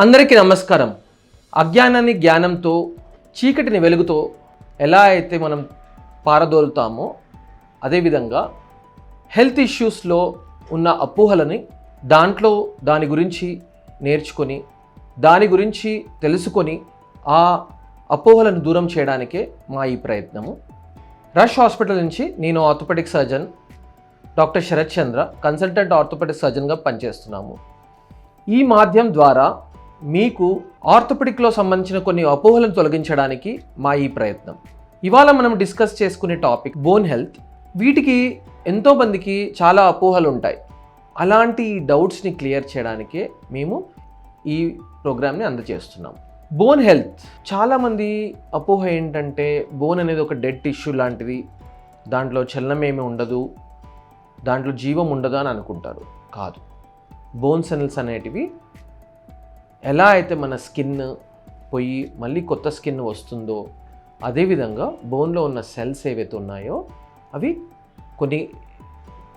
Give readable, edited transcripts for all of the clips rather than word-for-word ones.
అందరికీ నమస్కారం. అజ్ఞానాన్ని జ్ఞానంతో, చీకటిని వెలుగుతో ఎలా అయితే మనం పారదోలుతామో అదేవిధంగా హెల్త్ ఇష్యూస్లో ఉన్న అపోహలని దాని గురించి నేర్చుకొని దాని గురించి తెలుసుకొని ఆ అపోహలను దూరం చేయడానికే మా ఈ ప్రయత్నము. రష్ హాస్పిటల్ నుంచి నేను ఆర్థోపెడిక్ సర్జన్ డాక్టర్ శరత్ చంద్ర, కన్సల్టెంట్ ఆర్థోపెడిక్ సర్జన్గా పనిచేస్తున్నాము. ఈ మాధ్యమం ద్వారా మీకు ఆర్థోపెడిక్లో సంబంధించిన కొన్ని అపోహలను తొలగించడానికి మా ఈ ప్రయత్నం. ఇవాళ మనం డిస్కస్ చేసుకునే టాపిక్ బోన్ హెల్త్. వీటికి ఎంతోమందికి చాలా అపోహలు ఉంటాయి. అలాంటి డౌట్స్ని క్లియర్ చేయడానికే మేము ఈ ప్రోగ్రామ్ని అందజేస్తున్నాం. బోన్ హెల్త్, చాలామంది అపోహ ఏంటంటే బోన్ అనేది ఒక డెడ్ టిష్యూ లాంటిది, దాంట్లో చలనం ఏమీ ఉండదు, దాంట్లో జీవం ఉండదు అని అనుకుంటారు. కాదు, బోన్ సెల్స్ అనేటివి ఎలా అయితే మన స్కిన్ పోయి మళ్ళీ కొత్త స్కిన్ వస్తుందో అదేవిధంగా బోన్లో ఉన్న సెల్స్ ఏవైతే ఉన్నాయో అవి కొన్ని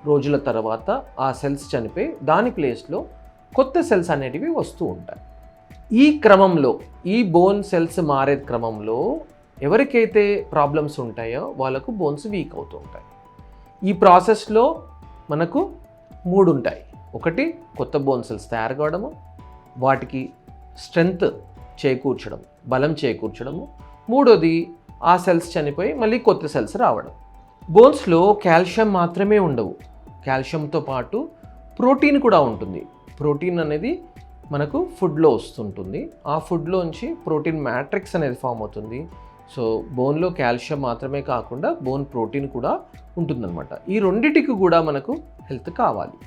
రోజుల తర్వాత ఆ సెల్స్ చనిపోయి దాని ప్లేస్లో కొత్త సెల్స్ అనేటివి వస్తూ ఉంటాయి. ఈ క్రమంలో ఈ బోన్ సెల్స్ మారే క్రమంలో ఎవరికైతే ప్రాబ్లమ్స్ ఉంటాయో వాళ్ళకు బోన్స్ వీక్ అవుతూ ఉంటాయి. ఈ ప్రాసెస్లో మనకు 3 ఉంటాయి. ఒకటి, కొత్త బోన్ సెల్స్ తయారు కావడము, వాటికి స్ట్రెంగ్త్ చేకూర్చడం, బలం చేకూర్చడము. మూడోది, ఆ సెల్స్ చనిపోయి మళ్ళీ కొత్త సెల్స్ రావడం. బోన్స్లో కాల్షియం మాత్రమే ఉండవు, కాల్షియంతో పాటు ప్రోటీన్ కూడా ఉంటుంది. ప్రోటీన్ అనేది మనకు ఫుడ్లో వస్తుంటుంది. ఆ ఫుడ్లోంచి ప్రోటీన్ మ్యాట్రిక్స్ అనేది ఫామ్ అవుతుంది. సో బోన్లో కాల్షియం మాత్రమే కాకుండా బోన్ ప్రోటీన్ కూడా ఉంటుందన్నమాట. ఈ రెండిటికి కూడా మనకు హెల్త్ కావాలి.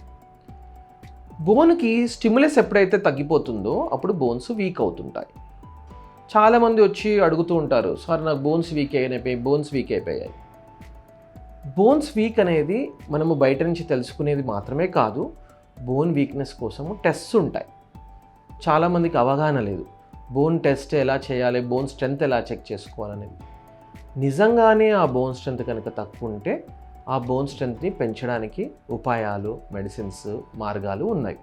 బోన్కి స్టిమ్యులస్ ఎప్పుడైతే తగ్గిపోతుందో అప్పుడు బోన్స్ వీక్ అవుతుంటాయి. చాలామంది వచ్చి అడుగుతూ ఉంటారు, సార్ నాకు బోన్స్ వీక్ అయిపోయాయి. బోన్స్ వీక్ అనేది మనము బయట నుంచి తెలుసుకునేది మాత్రమే కాదు, బోన్ వీక్నెస్ కోసము టెస్ట్స్ ఉంటాయి. చాలామందికి అవగాహన లేదు, బోన్ టెస్ట్ ఎలా చేయాలి, బోన్ స్ట్రెంత్ ఎలా చెక్ చేసుకోవాలనేది. నిజంగానే ఆ బోన్ స్ట్రెంత్ కనుక తక్కువ ఉంటే ఆ బోన్ స్ట్రెంత్ని పెంచడానికి ఉపాయాలు, మెడిసిన్స్, మార్గాలు ఉన్నాయి.